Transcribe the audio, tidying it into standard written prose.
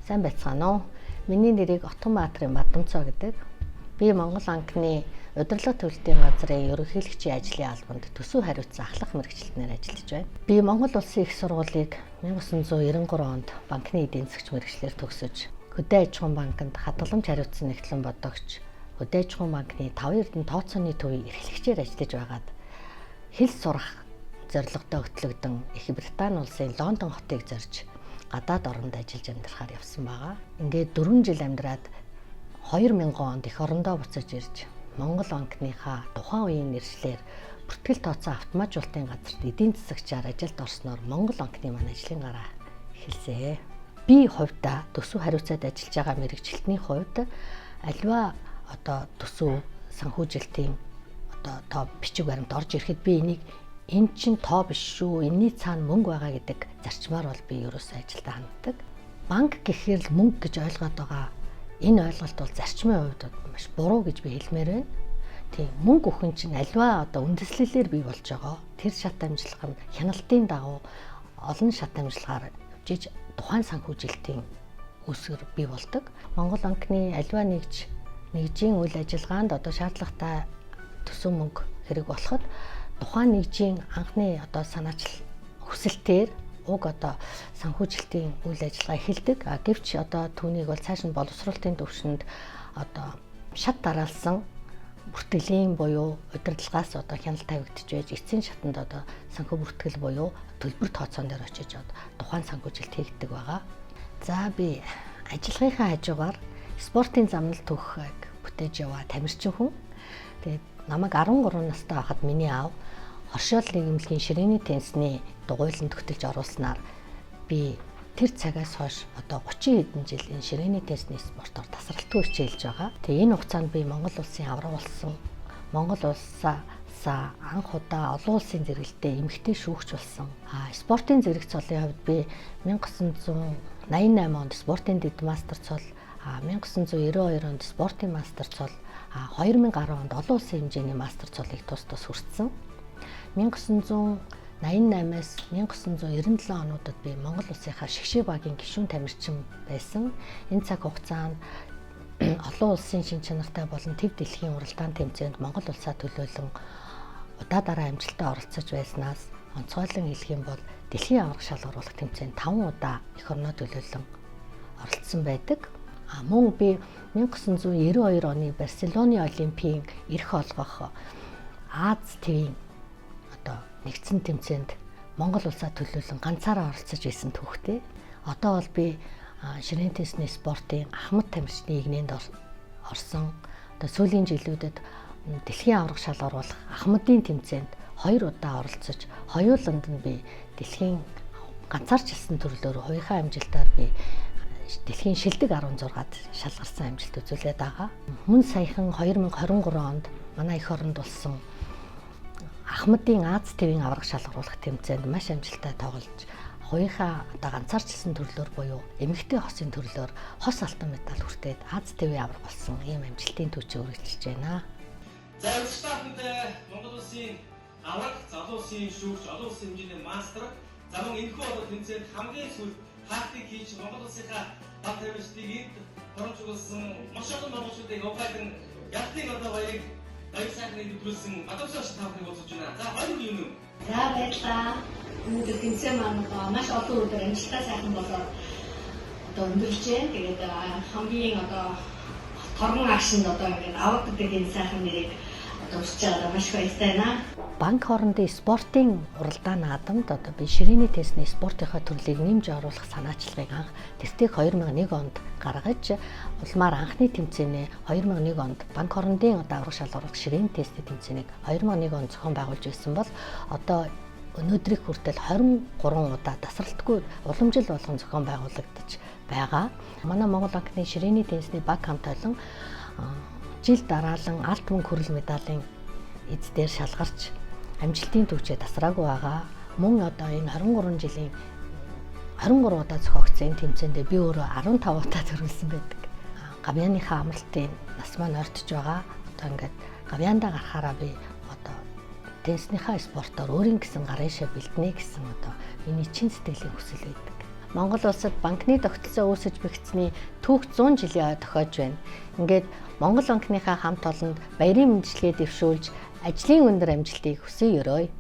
Сайн байцгаана уу? Миний нэрийг Отгонбаатарын Бадамцоо гэдэг. Би Монгол анхны удирдлага төлөлтийн газрын ерөнхийлөгчийн ажлын албанд төсөв хариуцсан ахлах мэргэжилтнээр ажиллаж байна. Би Монгол Улсын их сургуулийг 1993 онд банкны эдийн засагч мэргэжлэр төгсөж, Хөдөө аж ахуйн банкнд хадгаламж хариуцсан нэгтлэн бодогч, Хөдөө аж ахуйн банкны 5 эрдэнэ тооцооны төвийн эрхлэгчээр ажиллаж байгаад хэл сурах зорилготой хөтлөгдөн Их Британи улсын Лондон хотыг зорж гадаад оронд ажиллаж амьдрахаар явсан байгаа. Ингээд 4 жил амьдраад 2000 онд эх орондоо буцаж ирж Монгол банкныхаа тухайн үеийн нэршлэр бүртгэл тооцоо автоматжуулалтын газарт эдийн засагчаар ажилд орсноор Монгол банкны маань ажлын гараа эхэлсэн. Би хувьдаа төсөв хариуцаад ажиллаж байгаа мэргэжилтний хувьд аливаа төсөв санхүүжилтийн тоо бичиг баримт орж ирэхэд би энийг энэ чинь тоо биш шүү, энэний цаана мөнгө байгаа гэдэг зарчмаар бол би ерөөсөө ажилдаа ханддаг. Банк гэхээр л мөнгө гэж ойлгоод байгаа. Энэ ойлголт бол зарчмын хувьд маш буруу гэж би хэлмээр байна. Тийм, мөнгө өхөн чинь аливаа үндэслэлээр бий болж байгаа. Тэр шат амжилах нь хяналтын дагуу олон шат амжилгаар явж тухайн санхүүжилтийн үүсгэр бий болдог. Монгол банкны аливаа нэгжийн үйл ажиллагаанд шаардлагатай төсөв мөнгө хэрэг болоход тухайн нэгжийн анхны санаачил хүсэлтээр уг санхүүжилтийн үйл ажиллагаа эхэлдэг. Гэвч түүнийг бол цааш нь боловсруулалтын төвшөнд шат дараалсан бүртгэлийн буюу удирдлагаас хяналт тавигдж байж эцсийн шатанд санхүү бүртгэл буюу төлбөр тооцоон дээр очиж тухайн санхүүжилт хийгддэг байгаа. За би ажиллагынхаа хажуугаар спортын замнал түүхийг бүтээж яваа тамирчин хүн. Тэгээд намайг 13 настай байхад миний аав оршуулгын эмнэлгийн ширээний теннисний дугуйланд тогтолж оруулснаар би тэр цагаас хойш 30 хэдэн жил энэ ширээний теннисний спортоор тасралтгүй хичээлж байгаа. Тэгээ энэ хугацаанд би Монгол улсын авраг болсон. Монгол улсаа анх удаа олон улсын зэрэгэлдээ эмэгтэй шүүгч болсон. Спортын зэрэг цолын хувьд би 1988 онд спортын дэд мастер цол, 1992 онд спортын мастер цол, 2010 онд олон улсын хэмжээний мастер цолыг тус хүртсэн. 1988-аас 1997 онуудад би Монгол улсынхаа шгшээ багийн гишүүн тамирчин байсан. Энэ цаг хугацаанд олон улсын шин чанартай болон төв дэлхийн уралдаан тэмцээнд Монгол улсаа төлөөлөн удаа дараа амжилттай оролцож байснаас онцгойлон хэлэх юм бол дэлхийн аварга шалгаруулах тэмцээнд 5 удаа эх орноо төлөөлөн оролцсон байдаг. Мөн би 1992 оны Барселоны Олимпийн эрх олгох Аз ТV-ийн нэгдсэн тэмцээнд Монгол улсаа төлөөлөн ганцаараа оролцож байсан түүхтэй. Одоо бол би ширээний теннисний спортын ахмад тамирчны игнэнд орсон. Сүүлийн жилүүдэд дэлхийн аварга шалгаруулах ахмадын тэмцээнд 2 удаа оролцож, хоёуланд нь би дэлхийн ганцаарчилсан төрлөөр хувийнхаа амжилтаар би дэлхийн шилдэг 16-ад шалгарсан амжилт үзүүлээд байгаа. Мөн саяхан 2023 онд манай эх оронд болсон Ахмадын Аз ТV-ийн аварга шалгаруулах тэмцээнд маш амжилттай тоглож, хувийнхаа ганцаарчилсан төрлөөр буюу эмэгтэй хосын төрлөөр хос алтан медаль хүртээд Аз ТV аварга болсон ийм амжилтын түүхийг үргэлжилж байна. За стартанд Монгол улсын аварга, залуу улсын шүүгч, олон улсын хэмжээний мастер, замун энэхүү тэмцээнд хамгийн сүүлд хаалтыг хийж Монгол улсынхаа бат тамирчдыг энд торонч болсон маш олон монголчуудыг угаадан ялтын баярыг сайхан нэвтрүүлсэн Бадамцооч тавхыг уулзаж байна. За хоёр юм уу? За баярлалаа. Өнөөдөр тэмцээн маань маш олон өдөр амжилттай сайхан болоод өндөрлжээ. Тэгээд хамгийн торгон агшинд ингээд аварга гэдэг энэ сайхан нэрийг өсч байгаа маш баяртай байна. Банк хоорондын спортын уралдаан наадамд би ширээний теннисний спортынхаа төрлийг нэмж оруулах санаачлагыг анх тэртээ 2001 онд гаргаж улмаар анхны тэмцээнээ 2001 онд банк хоорондын аварга шалгаруулах ширээний теннисний тэмцээнийг 2001 онд зохион байгуулж байсан бол одоо өнөөдрийг хүртэл 23 удаа тасралтгүй уламжил болгон зохион байгуулагдаж байгаа. Манай Монгол банкны ширээний теннисний баг хамт олон жил дараалан алт мөнгө хүрэл медалийн эздээр шалгарч амжилтын төвчөө тасраагүй байгаа. Мөн энэ 23 жилийн 23 удаа зохиогдсон тэмцээндээ би өөрөө 15 удаа төрүүлсэн байдаг. Гавьяаныхаа амралтын нас маань ойртож байгаа. Ингээд гавьяандаа гарахаараа би теннисныхаа спортоор өөрийн гэсэн гарын шаа бэлднэ гэсэн миний чин сэтгэлийн хүсэл байдаг. Монгол улсад банкны тогтолцоо үүсэж бэхжсэний түүх 100 жилийн тохиож байна. Ингээд Монгол банкныхаа хамт олонд баярын мэндчилгээ дэвшүүлж ажлын өндөр амжилтыг хүсье өрөөе.